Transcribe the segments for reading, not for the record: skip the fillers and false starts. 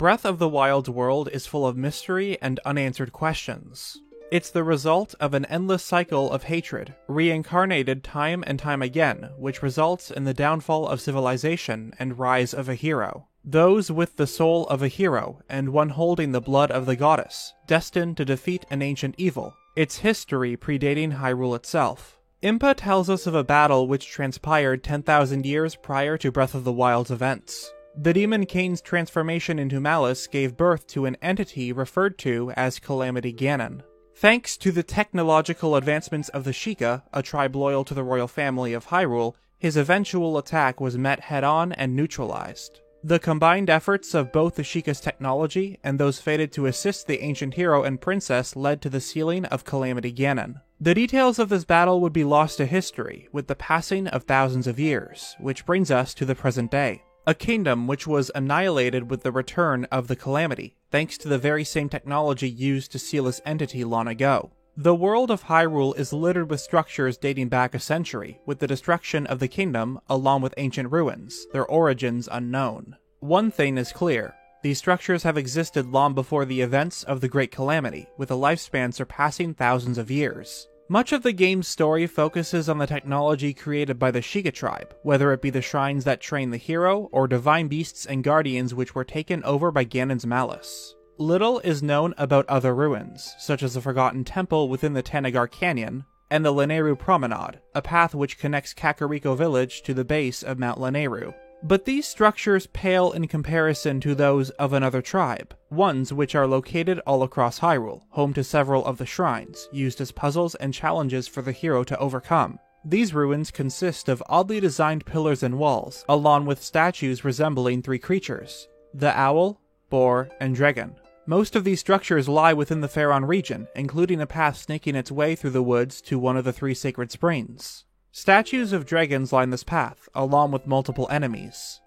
Breath of the Wild's world is full of mystery and unanswered questions. It's the result of an endless cycle of hatred, reincarnated time and time again, which results in the downfall of civilization and rise of a hero. Those with the soul of a hero, and one holding the blood of the goddess, destined to defeat an ancient evil, its history predating Hyrule itself. Impa tells us of a battle which transpired 10,000 years prior to Breath of the Wild's events. The Demon Kane's transformation into malice gave birth to an entity referred to as Calamity Ganon. Thanks to the technological advancements of the Sheikah, a tribe loyal to the royal family of Hyrule, his eventual attack was met head-on and neutralized. The combined efforts of both the Sheikah's technology and those fated to assist the ancient hero and princess led to the sealing of Calamity Ganon. The details of this battle would be lost to history with the passing of thousands of years, which brings us to the present day. A kingdom which was annihilated with the return of the Calamity, thanks to the very same technology used to seal this entity long ago. The world of Hyrule is littered with structures dating back a century, with the destruction of the kingdom along with ancient ruins, their origins unknown. One thing is clear. These structures have existed long before the events of the Great Calamity, with a lifespan surpassing thousands of years. Much of the game's story focuses on the technology created by the Sheikah tribe, whether it be the shrines that train the hero, or divine beasts and guardians which were taken over by Ganon's malice. Little is known about other ruins, such as the Forgotten Temple within the Tanagar Canyon, and the Lanayru Promenade, a path which connects Kakariko Village to the base of Mount Lanayru. But these structures pale in comparison to those of another tribe, ones which are located all across Hyrule, home to several of the shrines, used as puzzles and challenges for the hero to overcome. These ruins consist of oddly designed pillars and walls, along with statues resembling three creatures: the owl, boar, and dragon. Most of these structures lie within the Faron region, including a path snaking its way through the woods to one of the three sacred springs. Statues of dragons line this path, along with multiple enemies.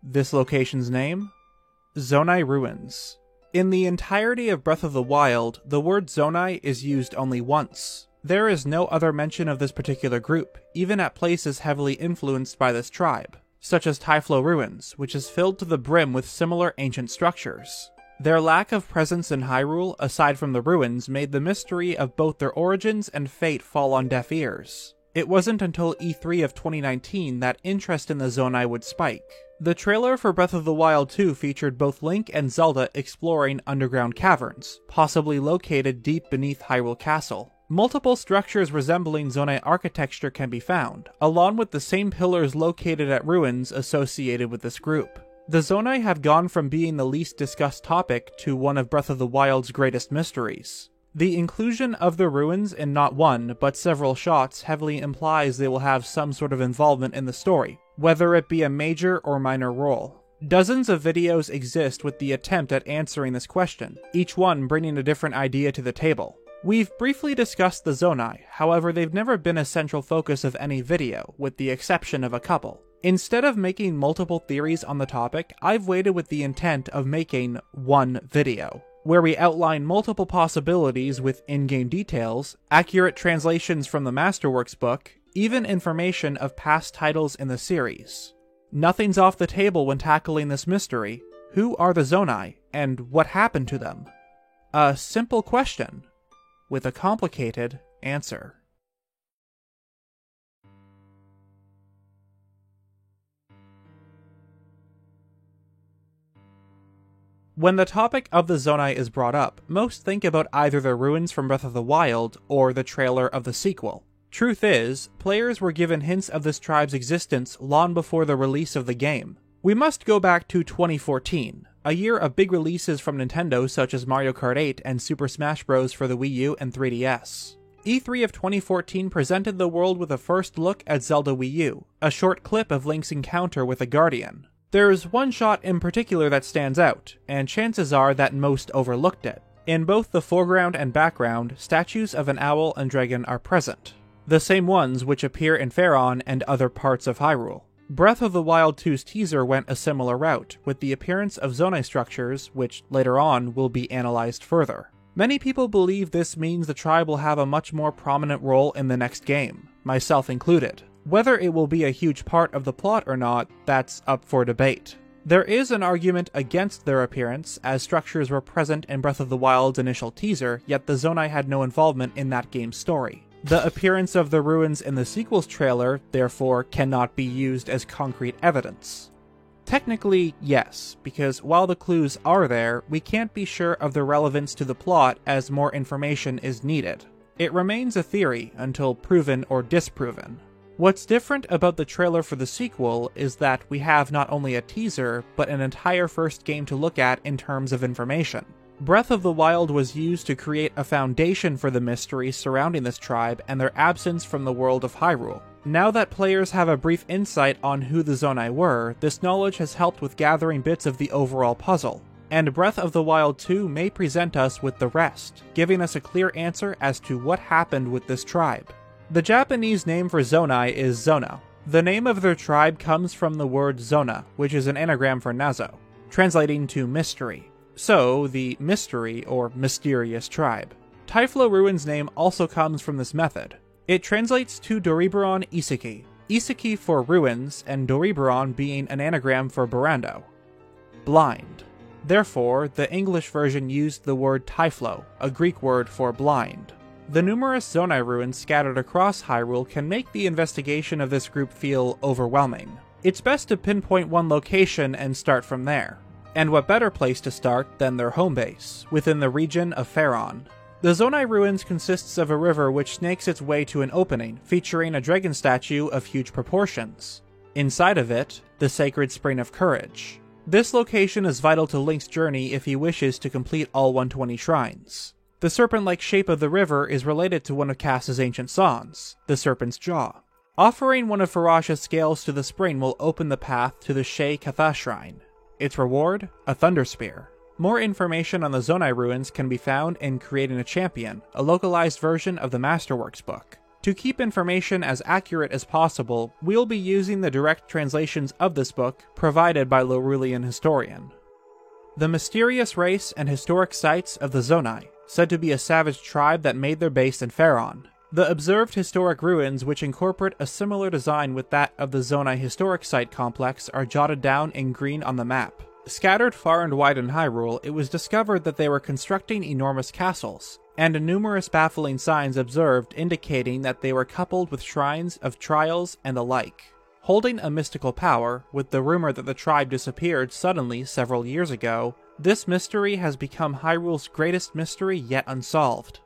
This location's name? Zonai Ruins. In the entirety of Breath of the Wild, the word Zonai is used only once. There is no other mention of this particular group, even at places heavily influenced by this tribe, such as Typhlo Ruins, which is filled to the brim with similar ancient structures. Their lack of presence in Hyrule, aside from the ruins, made the mystery of both their origins and fate fall on deaf ears. It wasn't until E3 of 2019 that interest in the Zonai would spike. The trailer for Breath of the Wild 2 featured both Link and Zelda exploring underground caverns, possibly located deep beneath Hyrule Castle. Multiple structures resembling Zonai architecture can be found, along with the same pillars located at ruins associated with this group. The Zonai have gone from being the least discussed topic to one of Breath of the Wild's greatest mysteries. The inclusion of the ruins in not one, but several shots heavily implies they will have some sort of involvement in the story, whether it be a major or minor role. Dozens of videos exist with the attempt at answering this question, each one bringing a different idea to the table. We've briefly discussed the Zonai, however they've never been a central focus of any video, with the exception of a couple. Instead of making multiple theories on the topic, I've waited with the intent of making one video, where we outline multiple possibilities with in-game details, accurate translations from the Masterworks book, even information of past titles in the series. Nothing's off the table when tackling this mystery. Who are the Zonai, and what happened to them? A simple question, with a complicated answer. When the topic of the Zonai is brought up, most think about either the ruins from Breath of the Wild or the trailer of the sequel. Truth is, players were given hints of this tribe's existence long before the release of the game. We must go back to 2014, a year of big releases from Nintendo such as Mario Kart 8 and Super Smash Bros. For the Wii U and 3DS. E3 of 2014 presented the world with a first look at Zelda Wii U, a short clip of Link's encounter with a Guardian. There's one shot in particular that stands out, and chances are that most overlooked it. In both the foreground and background, statues of an owl and dragon are present, the same ones which appear in Faron and other parts of Hyrule. Breath of the Wild 2's teaser went a similar route, with the appearance of Zonai structures, which later on will be analyzed further. Many people believe this means the tribe will have a much more prominent role in the next game, myself included. Whether it will be a huge part of the plot or not, that's up for debate. There is an argument against their appearance, as structures were present in Breath of the Wild's initial teaser, yet the Zonai had no involvement in that game's story. The appearance of the ruins in the sequel's trailer, therefore, cannot be used as concrete evidence. Technically, yes, because while the clues are there, we can't be sure of their relevance to the plot as more information is needed. It remains a theory until proven or disproven. What's different about the trailer for the sequel is that we have not only a teaser, but an entire first game to look at in terms of information. Breath of the Wild was used to create a foundation for the mystery surrounding this tribe and their absence from the world of Hyrule. Now that players have a brief insight on who the Zonai were, this knowledge has helped with gathering bits of the overall puzzle. And Breath of the Wild 2 may present us with the rest, giving us a clear answer as to what happened with this tribe. The Japanese name for Zonai is Zona. The name of their tribe comes from the word Zona, which is an anagram for Nazo, translating to mystery. So, the mystery or mysterious tribe. Typhlo Ruin's name also comes from this method. It translates to Doriberon Iseki. Iseki for ruins, and Doriberon being an anagram for Barando. Blind. Therefore, the English version used the word Typhlo, a Greek word for blind. The numerous Zonai ruins scattered across Hyrule can make the investigation of this group feel overwhelming. It's best to pinpoint one location and start from there. And what better place to start than their home base, within the region of Faron. The Zonai ruins consists of a river which snakes its way to an opening, featuring a dragon statue of huge proportions. Inside of it, the sacred Spring of Courage. This location is vital to Link's journey if he wishes to complete all 120 shrines. The serpent-like shape of the river is related to one of Kasa's ancient songs, the Serpent's Jaw. Offering one of Farasha's scales to the spring will open the path to the Shei Katha Shrine. Its reward? A Thunder Spear. More information on the Zonai ruins can be found in Creating a Champion, a localized version of the Masterworks book. To keep information as accurate as possible, we'll be using the direct translations of this book provided by Laurelian Historian. The mysterious race and historic sites of the Zonai, said to be a savage tribe that made their base in Faron. The observed historic ruins, which incorporate a similar design with that of the Zonai Historic Site complex, are jotted down in green on the map. Scattered far and wide in Hyrule, it was discovered that they were constructing enormous castles, and numerous baffling signs observed indicating that they were coupled with shrines of trials and the like. Holding a mystical power, with the rumor that the tribe disappeared suddenly several years ago, this mystery has become Hyrule's greatest mystery yet unsolved.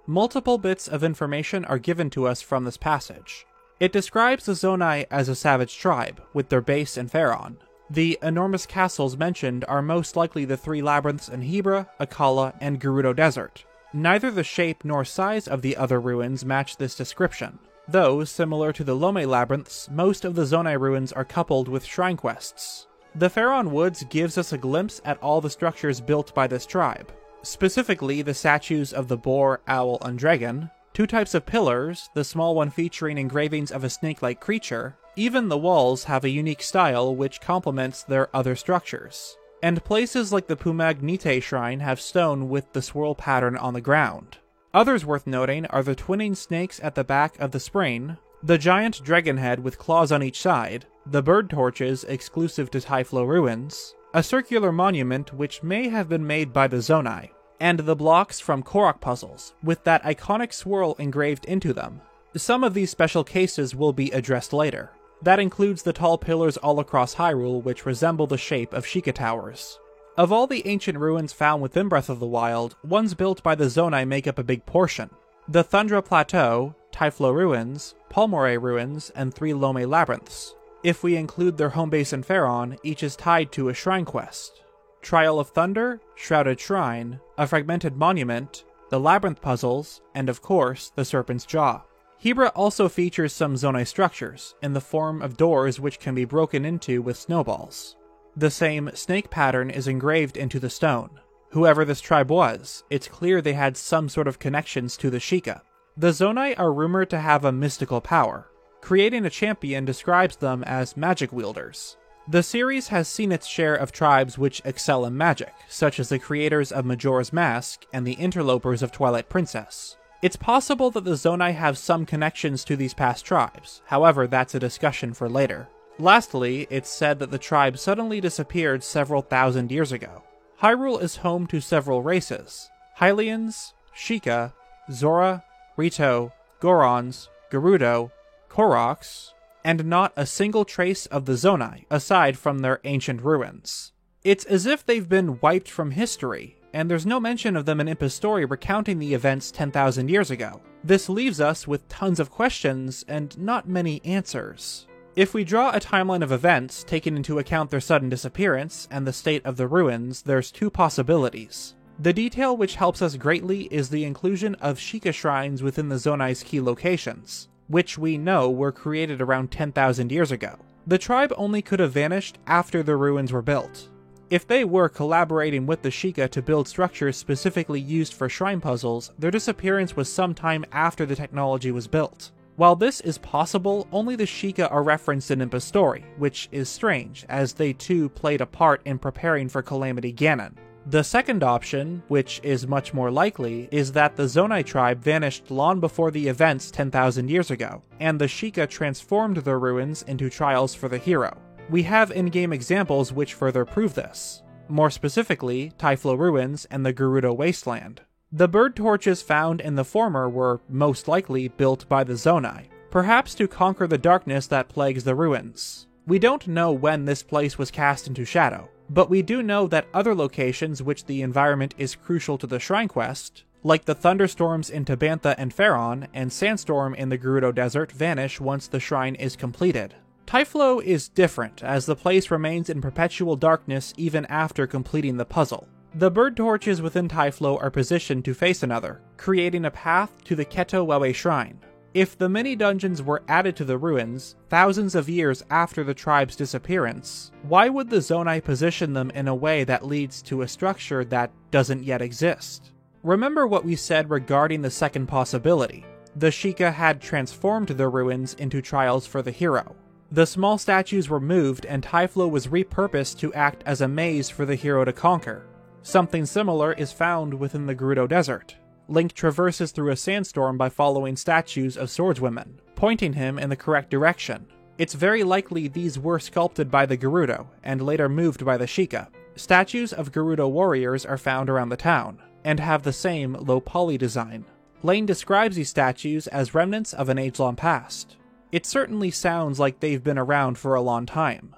Multiple bits of information are given to us from this passage. It describes the Zonai as a savage tribe, with their base in Faron. The enormous castles mentioned are most likely the three labyrinths in Hebra, Akkala, and Gerudo Desert. Neither the shape nor size of the other ruins match this description. Though, similar to the Lome labyrinths, most of the Zonai ruins are coupled with shrine quests. The Faron Woods gives us a glimpse at all the structures built by this tribe. Specifically, the statues of the boar, owl, and dragon, two types of pillars, the small one featuring engravings of a snake-like creature. Even the walls have a unique style which complements their other structures. And places like the Pumag Nite Shrine have stone with the swirl pattern on the ground. Others worth noting are the twinning snakes at the back of the spring, the giant dragon head with claws on each side, the bird torches exclusive to Typhlo Ruins, a circular monument which may have been made by the Zonai, and the blocks from Korok puzzles, with that iconic swirl engraved into them. Some of these special cases will be addressed later. That includes the tall pillars all across Hyrule which resemble the shape of Sheikah Towers. Of all the ancient ruins found within Breath of the Wild, ones built by the Zonai make up a big portion. The Thundra Plateau, Typhlo Ruins, Palmore Ruins, and 3 Lome Labyrinths. If we include their home base in Faron, each is tied to a shrine quest. Trial of Thunder, Shrouded Shrine, a Fragmented Monument, the Labyrinth Puzzles, and of course, the Serpent's Jaw. Hebra also features some Zonai structures, in the form of doors which can be broken into with snowballs. The same snake pattern is engraved into the stone. Whoever this tribe was, it's clear they had some sort of connections to the Sheikah. The Zonai are rumored to have a mystical power. Creating a Champion describes them as magic wielders. The series has seen its share of tribes which excel in magic, such as the creators of Majora's Mask and the interlopers of Twilight Princess. It's possible that the Zonai have some connections to these past tribes, however that's a discussion for later. Lastly, it's said that the tribe suddenly disappeared several thousand years ago. Hyrule is home to several races: Hylians, Sheikah, Zora, Rito, Gorons, Gerudo, Koroks, and not a single trace of the Zonai, aside from their ancient ruins. It's as if they've been wiped from history, and there's no mention of them in Impa's story recounting the events 10,000 years ago. This leaves us with tons of questions and not many answers. If we draw a timeline of events, taking into account their sudden disappearance and the state of the ruins, there's two possibilities. The detail which helps us greatly is the inclusion of Sheikah shrines within the Zonai's key locations, which we know were created around 10,000 years ago. The tribe only could have vanished after the ruins were built. If they were collaborating with the Sheikah to build structures specifically used for shrine puzzles, their disappearance was sometime after the technology was built. While this is possible, only the Sheikah are referenced in Impa's story, which is strange, as they too played a part in preparing for Calamity Ganon. The second option, which is much more likely, is that the Zonai tribe vanished long before the events 10,000 years ago, and the Sheikah transformed their ruins into trials for the hero. We have in-game examples which further prove this. More specifically, Typhlo Ruins and the Gerudo Wasteland. The bird torches found in the former were most likely built by the Zonai, perhaps to conquer the darkness that plagues the ruins. We don't know when this place was cast into shadow, but we do know that other locations which the environment is crucial to the Shrine Quest, like the thunderstorms in Tabantha and Faron and Sandstorm in the Gerudo Desert, vanish once the shrine is completed. Typhlo is different, as the place remains in perpetual darkness even after completing the puzzle. The bird torches within Typhlo are positioned to face another, creating a path to the Keto Wewe Shrine. If the mini-dungeons were added to the ruins, thousands of years after the tribe's disappearance, why would the Zonai position them in a way that leads to a structure that doesn't yet exist? Remember what we said regarding the second possibility. The Sheikah had transformed the ruins into trials for the hero. The small statues were moved and Typhlo was repurposed to act as a maze for the hero to conquer. Something similar is found within the Gerudo Desert. Link traverses through a sandstorm by following statues of swordswomen, pointing him in the correct direction. It's very likely these were sculpted by the Gerudo, and later moved by the Sheikah. Statues of Gerudo warriors are found around the town, and have the same low poly design. Lane describes these statues as remnants of an age-long past. It certainly sounds like they've been around for a long time.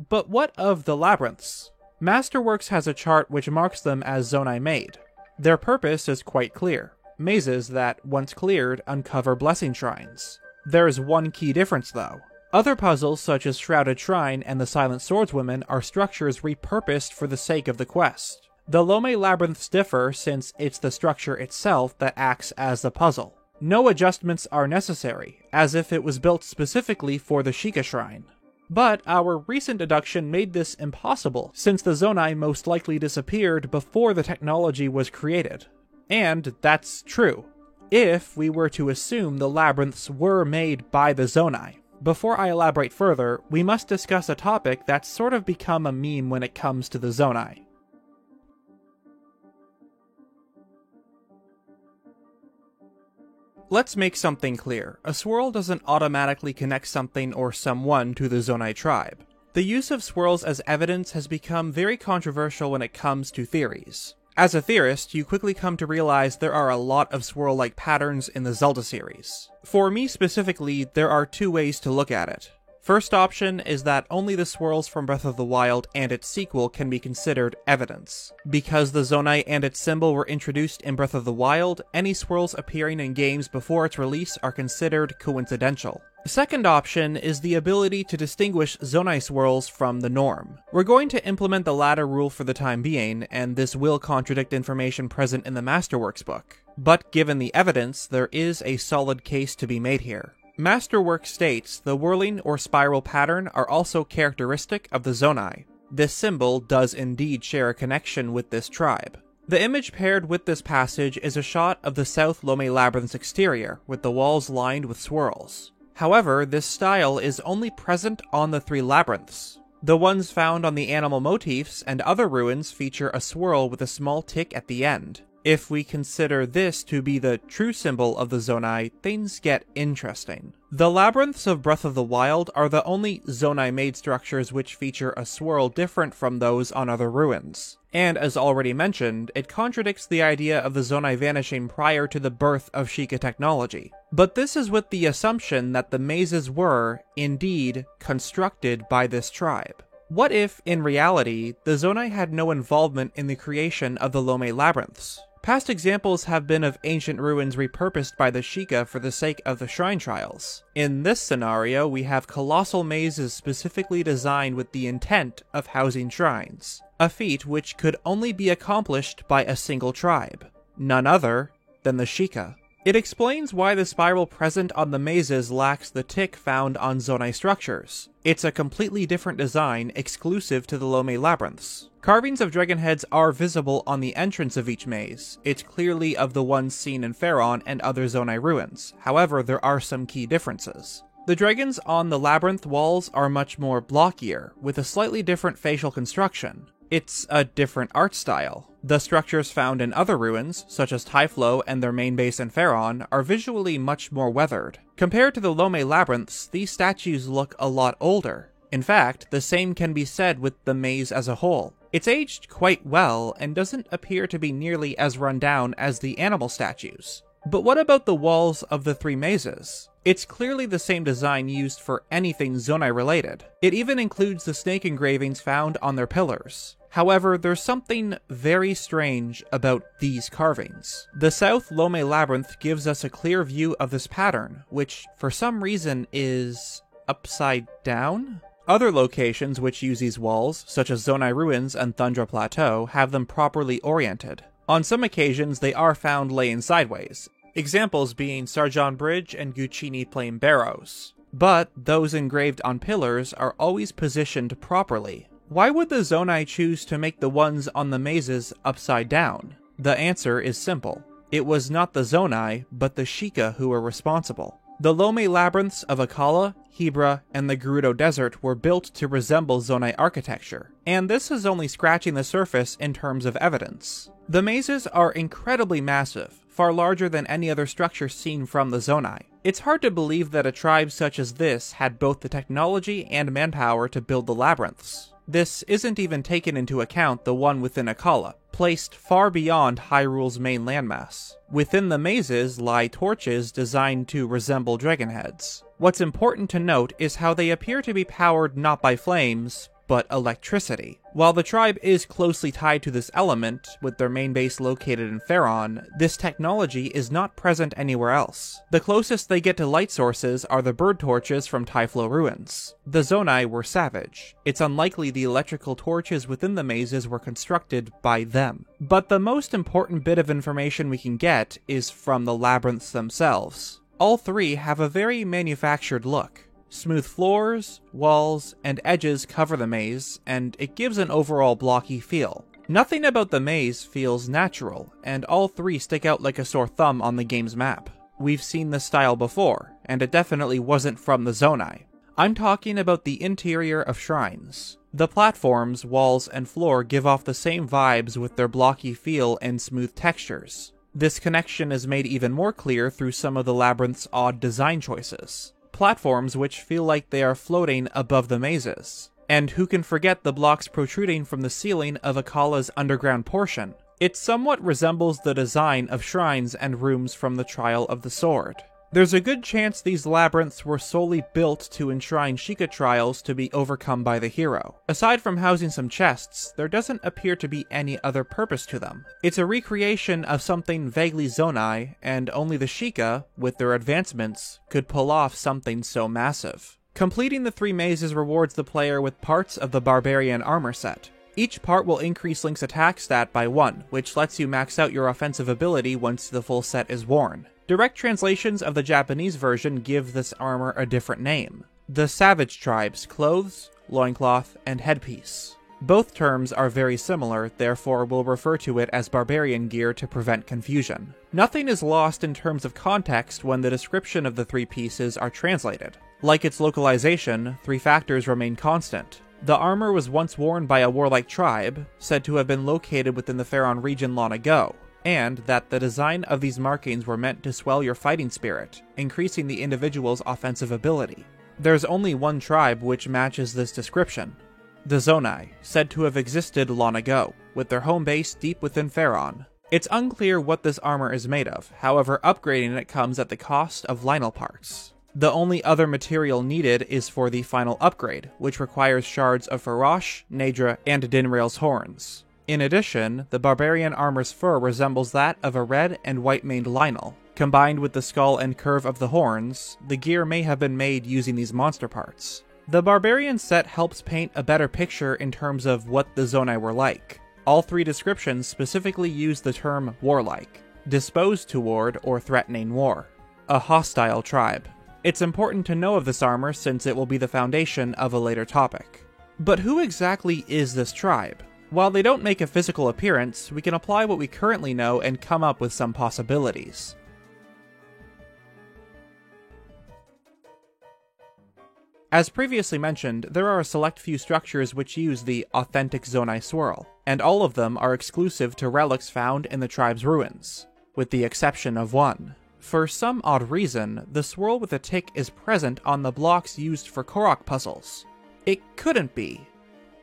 But what of the labyrinths? Masterworks has a chart which marks them as Zonai made. Their purpose is quite clear. Mazes that, once cleared, uncover blessing shrines. There's one key difference though. Other puzzles such as Shrouded Shrine and the Silent Swordswomen are structures repurposed for the sake of the quest. The Lome labyrinths differ since it's the structure itself that acts as the puzzle. No adjustments are necessary, as if it was built specifically for the Sheikah Shrine. But our recent deduction made this impossible, since the Zonai most likely disappeared before the technology was created. And that's true, if we were to assume the labyrinths were made by the Zonai. Before I elaborate further, we must discuss a topic that's sort of become a meme when it comes to the Zonai. Let's make something clear. A swirl doesn't automatically connect something or someone to the Zonai tribe. The use of swirls as evidence has become very controversial when it comes to theories. As a theorist, you quickly come to realize there are a lot of swirl-like patterns in the Zelda series. For me specifically, there are two ways to look at it. First option is that only the swirls from Breath of the Wild and its sequel can be considered evidence. Because the Zonai and its symbol were introduced in Breath of the Wild, any swirls appearing in games before its release are considered coincidental. The second option is the ability to distinguish Zonai swirls from the norm. We're going to implement the latter rule for the time being, and this will contradict information present in the Masterworks book. But given the evidence, there is a solid case to be made here. Masterwork states the whirling or spiral pattern are also characteristic of the Zonai. This symbol does indeed share a connection with this tribe. The image paired with this passage is a shot of the South Lome Labyrinth's exterior, with the walls lined with swirls. However, this style is only present on the three labyrinths. The ones found on the animal motifs and other ruins feature a swirl with a small tick at the end. If we consider this to be the true symbol of the Zonai, things get interesting. The labyrinths of Breath of the Wild are the only Zonai-made structures which feature a swirl different from those on other ruins. And as already mentioned, it contradicts the idea of the Zonai vanishing prior to the birth of Sheikah technology. But this is with the assumption that the mazes were, indeed, constructed by this tribe. What if, in reality, the Zonai had no involvement in the creation of the Lome labyrinths? Past examples have been of ancient ruins repurposed by the Sheikah for the sake of the shrine trials. In this scenario, we have colossal mazes specifically designed with the intent of housing shrines, a feat which could only be accomplished by a single tribe, none other than the Sheikah. It explains why the spiral present on the mazes lacks the tick found on Zonai structures. It's a completely different design exclusive to the Lome labyrinths. Carvings of dragon heads are visible on the entrance of each maze. It's clearly of the ones seen in Faron and other Zonai ruins. However, there are some key differences. The dragons on the labyrinth walls are much more blockier, with a slightly different facial construction. It's a different art style. The structures found in other ruins, such as Typhlo and their main base in Faron, are visually much more weathered. Compared to the Lome labyrinths, these statues look a lot older. In fact, the same can be said with the maze as a whole. It's aged quite well and doesn't appear to be nearly as run down as the animal statues. But what about the walls of the three mazes? It's clearly the same design used for anything Zonai related. It even includes the snake engravings found on their pillars. However, there's something very strange about these carvings. The South Lome Labyrinth gives us a clear view of this pattern, which for some reason is upside down? Other locations which use these walls, such as Zonai Ruins and Thundra Plateau, have them properly oriented. On some occasions, they are found laying sideways, examples being Sargon Bridge and Guccini Plain Barrows. But those engraved on pillars are always positioned properly. Why would the Zonai choose to make the ones on the mazes upside down? The answer is simple. It was not the Zonai, but the Sheikah who were responsible. The Lome labyrinths of Akkala, Hebra, and the Gerudo Desert were built to resemble Zonai architecture, and this is only scratching the surface in terms of evidence. The mazes are incredibly massive, far larger than any other structure seen from the Zonai. It's hard to believe that a tribe such as this had both the technology and manpower to build the labyrinths. This isn't even taken into account the one within Akkala, placed far beyond Hyrule's main landmass. Within the mazes lie torches designed to resemble dragon heads. What's important to note is how they appear to be powered not by flames, but electricity. While the tribe is closely tied to this element, with their main base located in Faron, this technology is not present anywhere else. The closest they get to light sources are the bird torches from Typhlo Ruins. The Zonai were savage. It's unlikely the electrical torches within the mazes were constructed by them. But the most important bit of information we can get is from the labyrinths themselves. All three have a very manufactured look. Smooth floors, walls, and edges cover the maze, and it gives an overall blocky feel. Nothing about the maze feels natural, and all three stick out like a sore thumb on the game's map. We've seen this style before, and it definitely wasn't from the Zonai. I'm talking about the interior of shrines. The platforms, walls, and floor give off the same vibes with their blocky feel and smooth textures. This connection is made even more clear through some of the labyrinth's odd design choices. Platforms which feel like they are floating above the mazes. And who can forget the blocks protruding from the ceiling of Akkala's underground portion? It somewhat resembles the design of shrines and rooms from the Trial of the Sword. There's a good chance these labyrinths were solely built to enshrine Sheikah trials to be overcome by the hero. Aside from housing some chests, there doesn't appear to be any other purpose to them. It's a recreation of something vaguely Zonai, and only the Sheikah, with their advancements, could pull off something so massive. Completing the three mazes rewards the player with parts of the Barbarian armor set. Each part will increase Link's attack stat by 1, which lets you max out your offensive ability once the full set is worn. Direct translations of the Japanese version give this armor a different name: the Savage Tribe's clothes, loincloth, and headpiece. Both terms are very similar, therefore we'll refer to it as barbarian gear to prevent confusion. Nothing is lost in terms of context when the description of the three pieces are translated. Like its localization, three factors remain constant. The armor was once worn by a warlike tribe, said to have been located within the Faron region long ago, and that the design of these markings were meant to swell your fighting spirit, increasing the individual's offensive ability. There's only one tribe which matches this description: the Zonai, said to have existed long ago, with their home base deep within Faron. It's unclear what this armor is made of, however upgrading it comes at the cost of Lynel parts. The only other material needed is for the final upgrade, which requires shards of Farosh, Naedra, and Dinrael's horns. In addition, the barbarian armor's fur resembles that of a red and white-maned Lynel. Combined with the skull and curve of the horns, the gear may have been made using these monster parts. The barbarian set helps paint a better picture in terms of what the Zonai were like. All three descriptions specifically use the term warlike, disposed toward or threatening war, a hostile tribe. It's important to know of this armor since it will be the foundation of a later topic. But who exactly is this tribe? While they don't make a physical appearance, we can apply what we currently know and come up with some possibilities. As previously mentioned, there are a select few structures which use the authentic Zonai swirl, and all of them are exclusive to relics found in the tribe's ruins, with the exception of one. For some odd reason, the swirl with a tick is present on the blocks used for Korok puzzles. It couldn't be.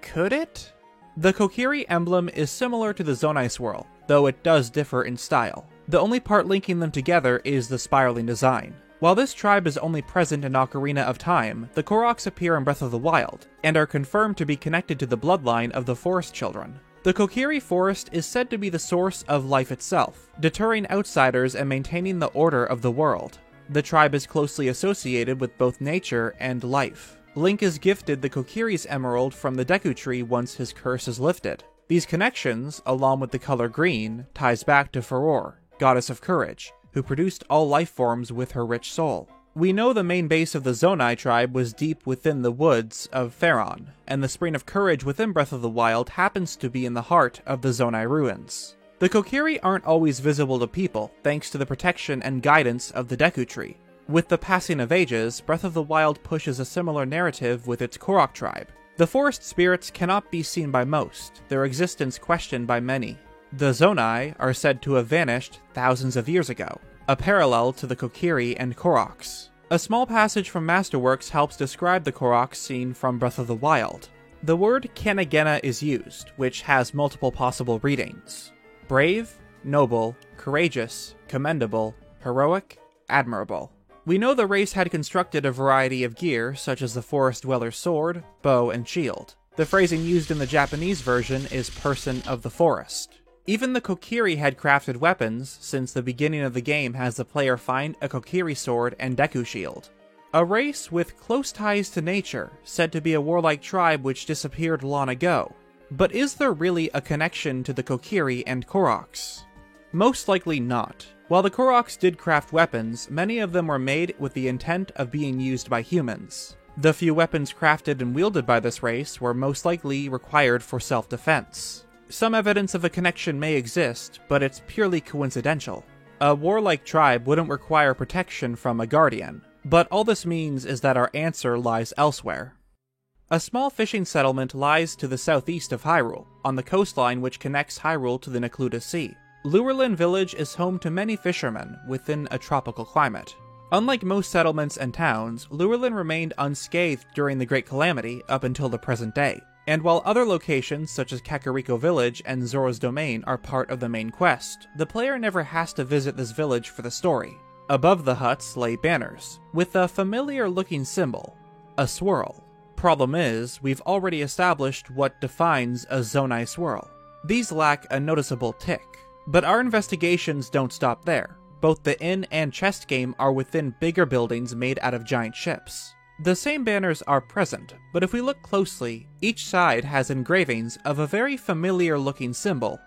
Could it? The Kokiri emblem is similar to the Zonai swirl, though it does differ in style. The only part linking them together is the spiraling design. While this tribe is only present in Ocarina of Time, the Koroks appear in Breath of the Wild, and are confirmed to be connected to the bloodline of the Forest Children. The Kokiri Forest is said to be the source of life itself, deterring outsiders and maintaining the order of the world. The tribe is closely associated with both nature and life. Link is gifted the Kokiri's Emerald from the Deku Tree once his curse is lifted. These connections, along with the color green, ties back to Farore, goddess of courage, who produced all life forms with her rich soul. We know the main base of the Zonai tribe was deep within the woods of Faron, and the Spring of Courage within Breath of the Wild happens to be in the heart of the Zonai ruins. The Kokiri aren't always visible to people, thanks to the protection and guidance of the Deku Tree. With the passing of ages, Breath of the Wild pushes a similar narrative with its Korok tribe. The forest spirits cannot be seen by most, their existence questioned by many. The Zonai are said to have vanished thousands of years ago, a parallel to the Kokiri and Koroks. A small passage from Masterworks helps describe the Koroks seen from Breath of the Wild. The word Kanagena is used, which has multiple possible readings: brave, noble, courageous, commendable, heroic, admirable. We know the race had constructed a variety of gear, such as the Forest Dweller's sword, bow, and shield. The phrasing used in the Japanese version is person of the forest. Even the Kokiri had crafted weapons, since the beginning of the game has the player find a Kokiri sword and Deku shield. A race with close ties to nature, said to be a warlike tribe which disappeared long ago. But is there really a connection to the Kokiri and Koroks? Most likely not. While the Koroks did craft weapons, many of them were made with the intent of being used by humans. The few weapons crafted and wielded by this race were most likely required for self-defense. Some evidence of a connection may exist, but it's purely coincidental. A warlike tribe wouldn't require protection from a guardian, but all this means is that our answer lies elsewhere. A small fishing settlement lies to the southeast of Hyrule, on the coastline which connects Hyrule to the Necluda Sea. Lurelin Village is home to many fishermen within a tropical climate. Unlike most settlements and towns, Lurelin remained unscathed during the Great Calamity up until the present day. And while other locations such as Kakariko Village and Zora's Domain are part of the main quest, the player never has to visit this village for the story. Above the huts lay banners, with a familiar looking symbol, a swirl. Problem is, we've already established what defines a Zonai swirl. These lack a noticeable tick. But our investigations don't stop there. Both the inn and chest game are within bigger buildings made out of giant ships. The same banners are present, but if we look closely, each side has engravings of a very familiar looking symbol,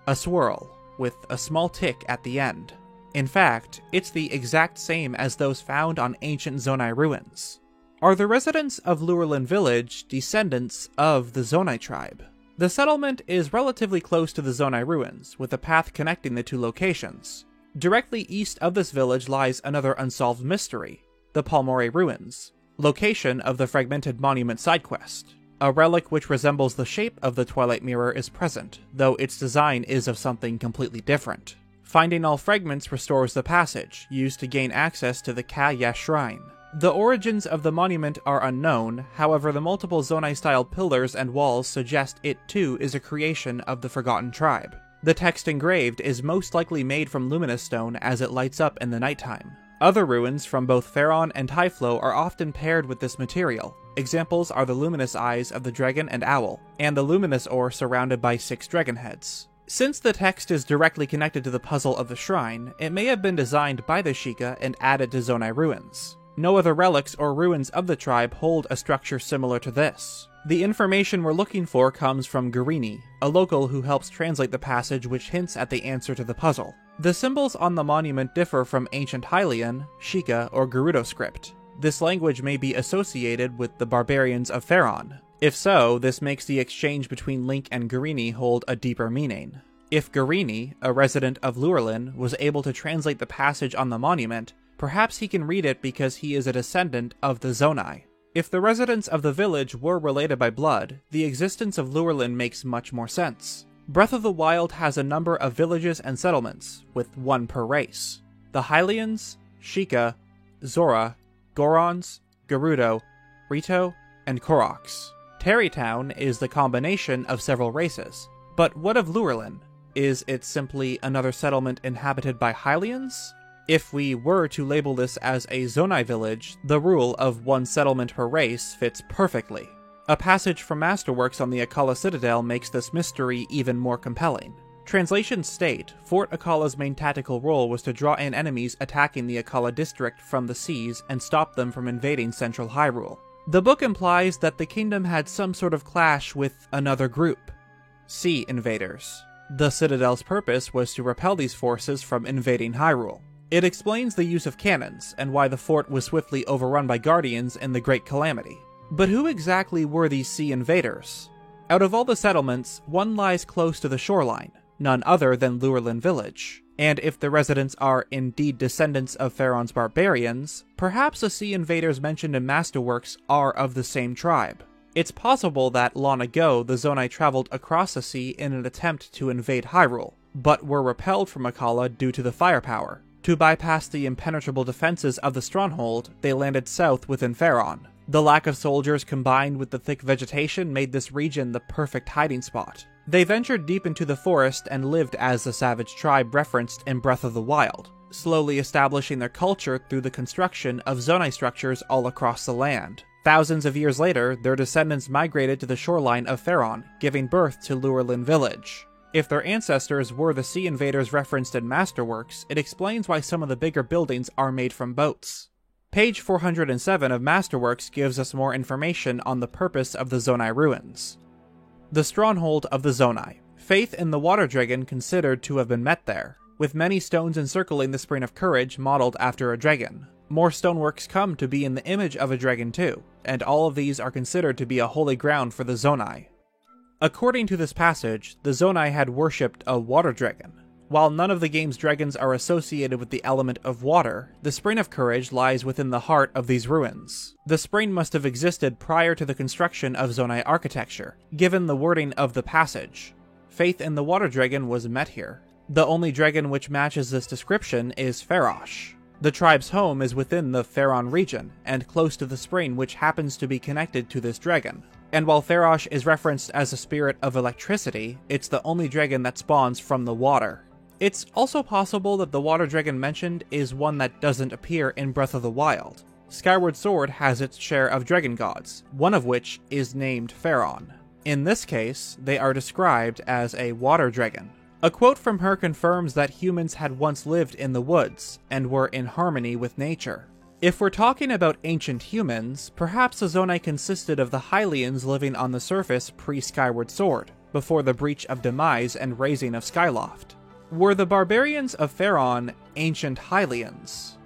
a swirl, with a small tick at the end. In fact, it's the exact same as those found on ancient Zonai ruins. Are the residents of Lurelin Village descendants of the Zonai tribe? The settlement is relatively close to the Zonai ruins, with a path connecting the two locations. Directly east of this village lies another unsolved mystery, the Palmore Ruins, location of the Fragmented Monument side quest. A relic which resembles the shape of the Twilight Mirror is present, though its design is of something completely different. Finding all fragments restores the passage, used to gain access to the Ka-Ye Shrine. The origins of the monument are unknown, however the multiple Zonai-style pillars and walls suggest it too is a creation of the Forgotten Tribe. The text engraved is most likely made from luminous stone as it lights up in the nighttime. Other ruins from both Faron and Typhlo are often paired with this material. Examples are the luminous eyes of the dragon and owl, and the luminous ore surrounded by 6 dragon heads. Since the text is directly connected to the puzzle of the shrine, it may have been designed by the Sheikah and added to Zonai ruins. No other relics or ruins of the tribe hold a structure similar to this. The information we're looking for comes from Gurini, a local who helps translate the passage which hints at the answer to the puzzle. The symbols on the monument differ from ancient Hylian, Sheikah, or Gerudo script. This language may be associated with the barbarians of Faron. If so, this makes the exchange between Link and Gurini hold a deeper meaning. If Gurini, a resident of Lurelin, was able to translate the passage on the monument, perhaps he can read it because he is a descendant of the Zonai. If the residents of the village were related by blood, the existence of Lurelin makes much more sense. Breath of the Wild has a number of villages and settlements, with 1 per race. The Hylians, Sheikah, Zora, Gorons, Gerudo, Rito, and Koroks. Tarrytown is the combination of several races. But what of Lurelin? Is it simply another settlement inhabited by Hylians? If we were to label this as a Zonai village, the rule of 1 settlement per race fits perfectly. A passage from Masterworks on the Akkala Citadel makes this mystery even more compelling. Translations state, Fort Akkala's main tactical role was to draw in enemies attacking the Akkala district from the seas and stop them from invading central Hyrule. The book implies that the kingdom had some sort of clash with another group, sea invaders. The Citadel's purpose was to repel these forces from invading Hyrule. It explains the use of cannons, and why the fort was swiftly overrun by guardians in the Great Calamity. But who exactly were these sea invaders? Out of all the settlements, 1 lies close to the shoreline, none other than Lurelin Village. And if the residents are indeed descendants of Faron's barbarians, perhaps the sea invaders mentioned in Masterworks are of the same tribe. It's possible that long ago the Zonai traveled across the sea in an attempt to invade Hyrule, but were repelled from Akkala due to the firepower. To bypass the impenetrable defenses of the stronghold, they landed south within Faron. The lack of soldiers combined with the thick vegetation made this region the perfect hiding spot. They ventured deep into the forest and lived as the savage tribe referenced in Breath of the Wild, slowly establishing their culture through the construction of Zonai structures all across the land. Thousands of years later, their descendants migrated to the shoreline of Faron, giving birth to Lurelin Village. If their ancestors were the sea invaders referenced in Masterworks, it explains why some of the bigger buildings are made from boats. Page 407 of Masterworks gives us more information on the purpose of the Zonai ruins. The stronghold of the Zonai. Faith in the water dragon considered to have been met there, with many stones encircling the Spring of Courage modeled after a dragon. More stoneworks come to be in the image of a dragon too, and all of these are considered to be a holy ground for the Zonai. According to this passage, the Zonai had worshipped a water dragon. While none of the game's dragons are associated with the element of water, the Spring of Courage lies within the heart of these ruins. The spring must have existed prior to the construction of Zonai architecture, given the wording of the passage. Faith in the water dragon was met here. The only dragon which matches this description is Farosh. The tribe's home is within the Faron region, and close to the spring which happens to be connected to this dragon. And while Farosh is referenced as a spirit of electricity, it's the only dragon that spawns from the water. It's also possible that the water dragon mentioned is one that doesn't appear in Breath of the Wild. Skyward Sword has its share of dragon gods, one of which is named Faron. In this case, they are described as a water dragon. A quote from her confirms that humans had once lived in the woods, and were in harmony with nature. If we're talking about ancient humans, perhaps the Zonai consisted of the Hylians living on the surface pre-Skyward Sword, before the breach of Demise and raising of Skyloft. Were the barbarians of Faron ancient Hylians?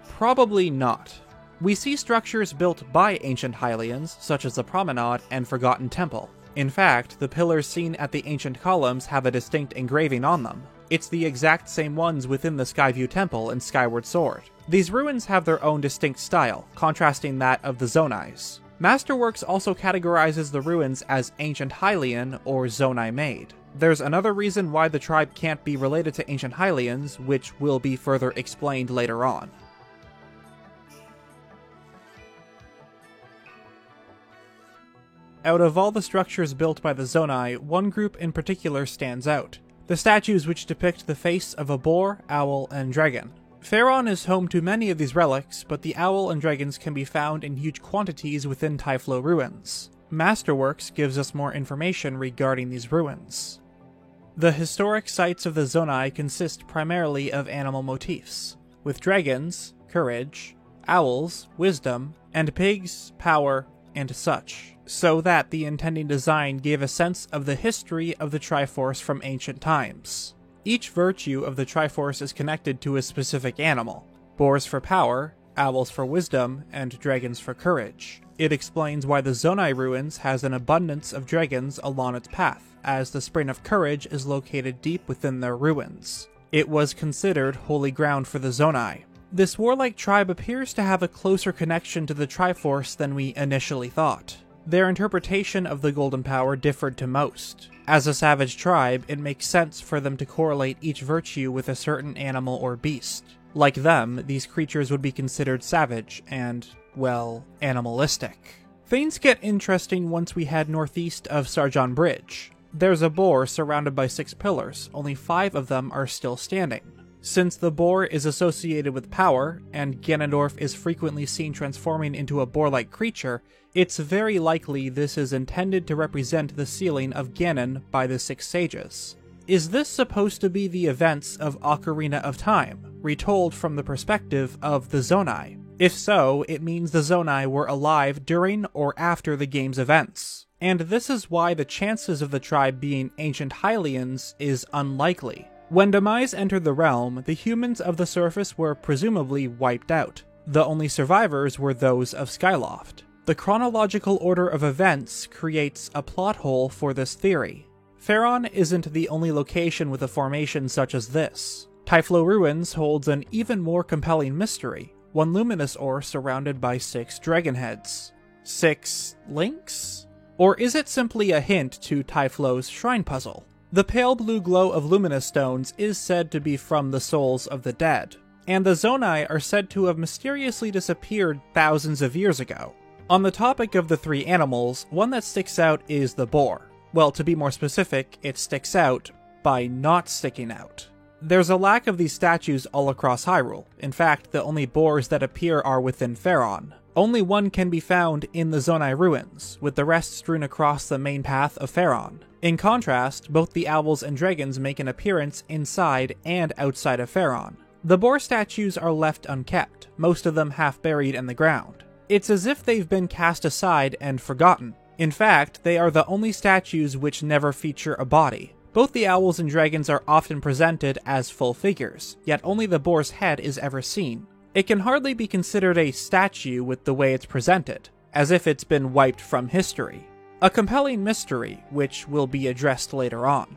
Probably not. We see structures built by ancient Hylians, such as the Promenade and Forgotten Temple. In fact, the pillars seen at the ancient columns have a distinct engraving on them. It's the exact same ones within the Skyview Temple in Skyward Sword. These ruins have their own distinct style, contrasting that of the Zonais. Masterworks also categorizes the ruins as ancient Hylian or Zonai made. There's another reason why the tribe can't be related to ancient Hylians, which will be further explained later on. Out of all the structures built by the Zonai, one group in particular stands out: the statues which depict the face of a boar, owl, and dragon. Faron is home to many of these relics, but the owl and dragons can be found in huge quantities within Typhlo ruins. Masterworks gives us more information regarding these ruins. The historic sites of the Zonai consist primarily of animal motifs, with dragons, courage, owls, wisdom, and pigs, power, and such, so that the intending design gave a sense of the history of the Triforce from ancient times. Each virtue of the Triforce is connected to a specific animal: boars for power, owls for wisdom, and dragons for courage. It explains why the Zonai ruins has an abundance of dragons along its path, as the Spring of Courage is located deep within their ruins. It was considered holy ground for the Zonai. This warlike tribe appears to have a closer connection to the Triforce than we initially thought. Their interpretation of the Golden Power differed to most. As a savage tribe, it makes sense for them to correlate each virtue with a certain animal or beast. Like them, these creatures would be considered savage and, well, animalistic. Things get interesting once we head northeast of Sargon Bridge. There's a boar surrounded by 6 pillars, only 5 of them are still standing. Since the boar is associated with power, and Ganondorf is frequently seen transforming into a boar-like creature, it's very likely this is intended to represent the sealing of Ganon by the 6 sages. Is this supposed to be the events of Ocarina of Time, retold from the perspective of the Zonai? If so, it means the Zonai were alive during or after the game's events. And this is why the chances of the tribe being ancient Hylians is unlikely. When Demise entered the realm, the humans of the surface were presumably wiped out. The only survivors were those of Skyloft. The chronological order of events creates a plot hole for this theory. Faron isn't the only location with a formation such as this. Typhlo Ruins holds an even more compelling mystery: one luminous ore surrounded by 6 dragon heads. 6 links? Or is it simply a hint to Typhlo's shrine puzzle? The pale blue glow of luminous stones is said to be from the souls of the dead, and the Zonai are said to have mysteriously disappeared thousands of years ago. On the topic of the 3 animals, one that sticks out is the boar. Well, to be more specific, it sticks out by not sticking out. There's a lack of these statues all across Hyrule. In fact, the only boars that appear are within Faron. Only one can be found in the Zonai ruins, with the rest strewn across the main path of Faron. In contrast, both the owls and dragons make an appearance inside and outside of Faron. The boar statues are left unkept, most of them half buried in the ground. It's as if they've been cast aside and forgotten. In fact, they are the only statues which never feature a body. Both the owls and dragons are often presented as full figures, yet only the boar's head is ever seen. It can hardly be considered a statue with the way it's presented, as if it's been wiped from history. A compelling mystery, which will be addressed later on.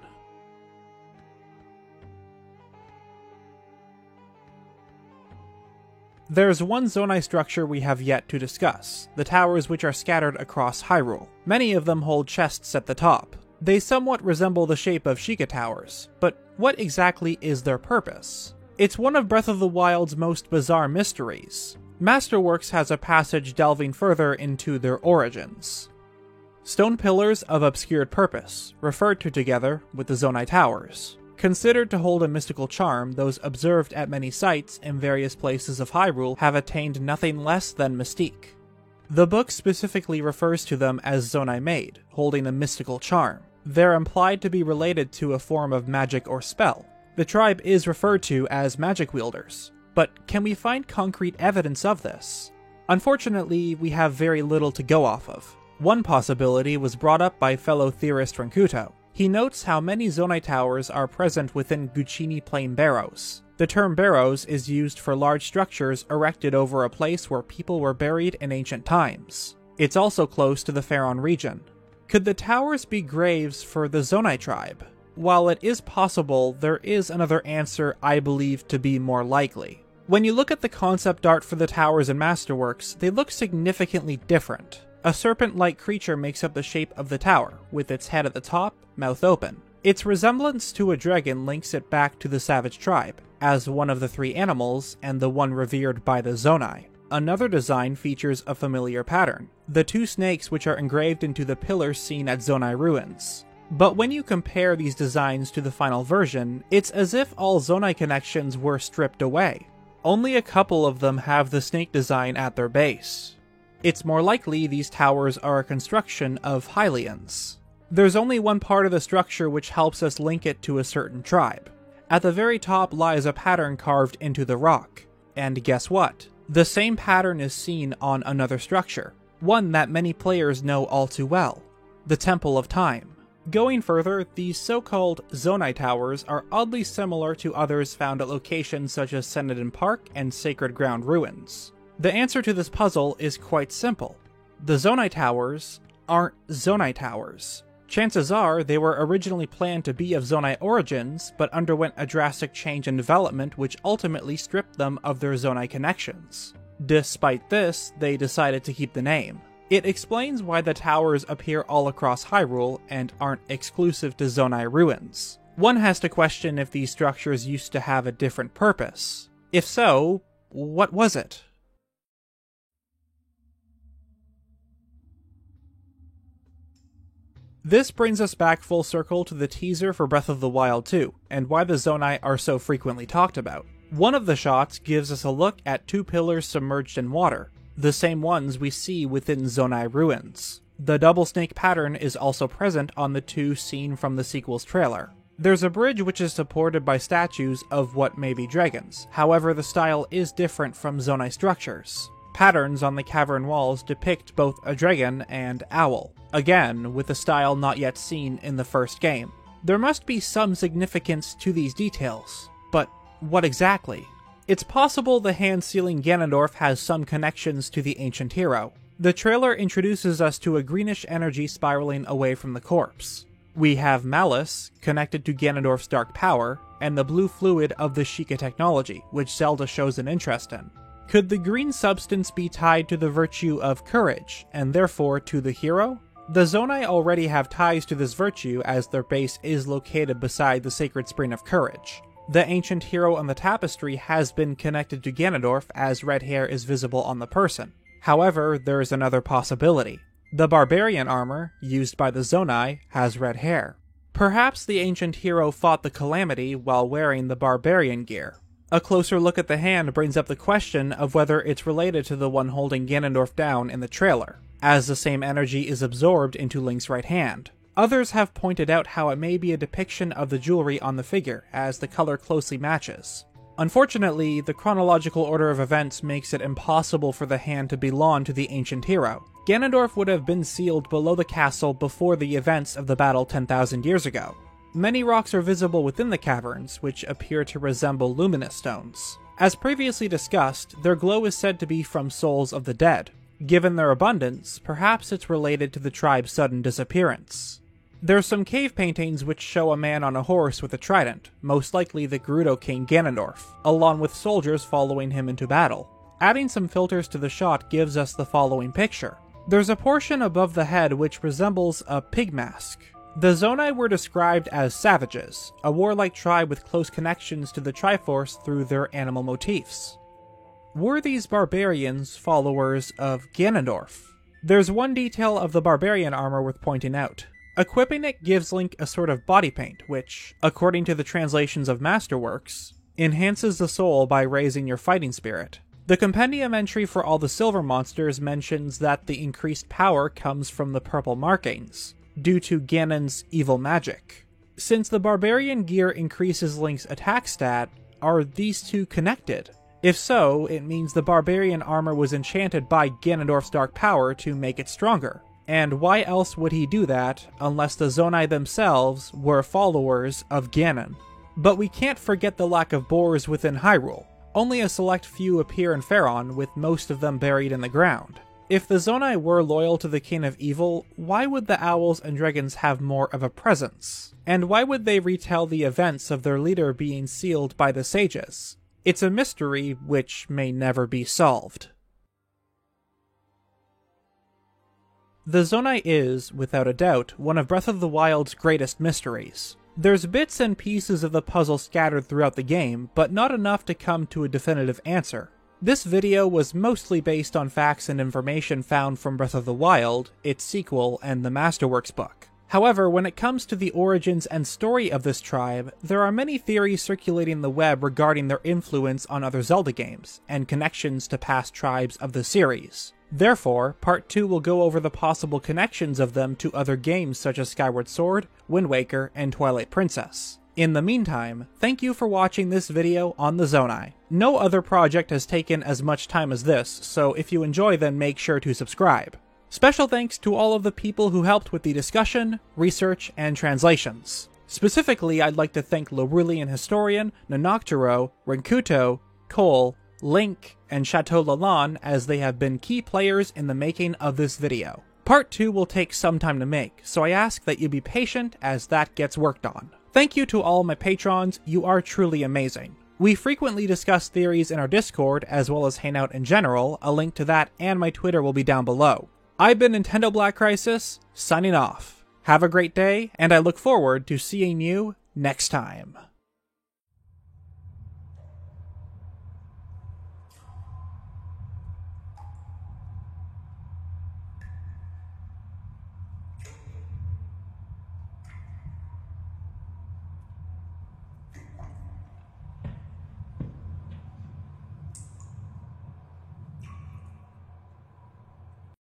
There's one Zonai structure we have yet to discuss, the towers which are scattered across Hyrule. Many of them hold chests at the top. They somewhat resemble the shape of Sheikah Towers, but what exactly is their purpose? It's one of Breath of the Wild's most bizarre mysteries. Masterworks has a passage delving further into their origins. Stone pillars of obscured purpose, referred to together with the Zonai Towers. Considered to hold a mystical charm, those observed at many sites in various places of Hyrule have attained nothing less than mystique. The book specifically refers to them as Zonai Made, holding a mystical charm. They're implied to be related to a form of magic or spell. The tribe is referred to as magic wielders, but can we find concrete evidence of this? Unfortunately, we have very little to go off of. One possibility was brought up by fellow theorist Rankuto. He notes how many Zonai towers are present within Guccini Plain barrows. The term barrows is used for large structures erected over a place where people were buried in ancient times. It's also close to the Faron region. Could the towers be graves for the Zonai tribe? While it is possible, there is another answer I believe to be more likely. When you look at the concept art for the towers in Masterworks, they look significantly different. A serpent-like creature makes up the shape of the tower, with its head at the top, mouth open. Its resemblance to a dragon links it back to the Savage tribe, as one of the 3 animals and the one revered by the Zonai. Another design features a familiar pattern, the 2 snakes which are engraved into the pillars seen at Zonai ruins. But when you compare these designs to the final version, it's as if all Zonai connections were stripped away. Only a couple of them have the snake design at their base. It's more likely these towers are a construction of Hylians. There's only one part of the structure which helps us link it to a certain tribe. At the very top lies a pattern carved into the rock. And guess what? The same pattern is seen on another structure, one that many players know all too well, the Temple of Time. Going further, these so-called Zonai Towers are oddly similar to others found at locations such as Cenedin Park and Sacred Ground ruins. The answer to this puzzle is quite simple. The Zonai Towers aren't Zonai Towers. Chances are they were originally planned to be of Zonai origins, but underwent a drastic change in development which ultimately stripped them of their Zonai connections. Despite this, they decided to keep the name. It explains why the towers appear all across Hyrule and aren't exclusive to Zonai ruins. One has to question if these structures used to have a different purpose. If so, what was it? This brings us back full circle to the teaser for Breath of the Wild 2, and why the Zonai are so frequently talked about. One of the shots gives us a look at 2 pillars submerged in water, the same ones we see within Zonai ruins. The double snake pattern is also present on the 2 seen from the sequel's trailer. There's a bridge which is supported by statues of what may be dragons, however the style is different from Zonai structures. Patterns on the cavern walls depict both a dragon and owl, again with a style not yet seen in the first game. There must be some significance to these details, but what exactly? It's possible the hand-sealing Ganondorf has some connections to the ancient hero. The trailer introduces us to a greenish energy spiraling away from the corpse. We have Malice, connected to Ganondorf's dark power, and the blue fluid of the Sheikah technology, which Zelda shows an interest in. Could the green substance be tied to the virtue of courage, and therefore to the hero? The Zonai already have ties to this virtue as their base is located beside the Sacred Spring of Courage. The ancient hero on the tapestry has been connected to Ganondorf as red hair is visible on the person. However, there is another possibility. The barbarian armor, used by the Zonai, has red hair. Perhaps the ancient hero fought the Calamity while wearing the barbarian gear. A closer look at the hand brings up the question of whether it's related to the one holding Ganondorf down in the trailer, as the same energy is absorbed into Link's right hand. Others have pointed out how it may be a depiction of the jewelry on the figure, as the color closely matches. Unfortunately, the chronological order of events makes it impossible for the hand to belong to the ancient hero. Ganondorf would have been sealed below the castle before the events of the battle 10,000 years ago. Many rocks are visible within the caverns, which appear to resemble luminous stones. As previously discussed, their glow is said to be from souls of the dead. Given their abundance, perhaps it's related to the tribe's sudden disappearance. There's some cave paintings which show a man on a horse with a trident, most likely the Gerudo King Ganondorf, along with soldiers following him into battle. Adding some filters to the shot gives us the following picture. There's a portion above the head which resembles a pig mask. The Zonai were described as savages, a warlike tribe with close connections to the Triforce through their animal motifs. Were these barbarians followers of Ganondorf? There's one detail of the barbarian armor worth pointing out. Equipping it gives Link a sort of body paint, which, according to the translations of Masterworks, enhances the soul by raising your fighting spirit. The compendium entry for all the silver monsters mentions that the increased power comes from the purple markings, due to Ganon's evil magic. Since the barbarian gear increases Link's attack stat, are these two connected? If so, it means the barbarian armor was enchanted by Ganondorf's dark power to make it stronger. And why else would he do that, unless the Zonai themselves were followers of Ganon? But we can't forget the lack of boars within Hyrule. Only a select few appear in Faron, with most of them buried in the ground. If the Zonai were loyal to the King of Evil, why would the owls and dragons have more of a presence? And why would they retell the events of their leader being sealed by the sages? It's a mystery which may never be solved. The Zonai is, without a doubt, one of Breath of the Wild's greatest mysteries. There's bits and pieces of the puzzle scattered throughout the game, but not enough to come to a definitive answer. This video was mostly based on facts and information found from Breath of the Wild, its sequel, and the Masterworks book. However, when it comes to the origins and story of this tribe, there are many theories circulating the web regarding their influence on other Zelda games, and connections to past tribes of the series. Therefore, Part 2 will go over the possible connections of them to other games such as Skyward Sword, Wind Waker, and Twilight Princess. In the meantime, thank you for watching this video on the Zonai. No other project has taken as much time as this, so if you enjoy then make sure to subscribe. Special thanks to all of the people who helped with the discussion, research, and translations. Specifically, I'd like to thank Laurelian Historian, Nonocturo, Rinkuto, Cole, Link, and Chateau Lalanne, as they have been key players in the making of this video. Part 2 will take some time to make, so I ask that you be patient as that gets worked on. Thank you to all my patrons, you are truly amazing. We frequently discuss theories in our Discord, as well as Hangout in general. A link to that and my Twitter will be down below. I've been Nintendo Black Crisis, signing off. Have a great day, and I look forward to seeing you next time.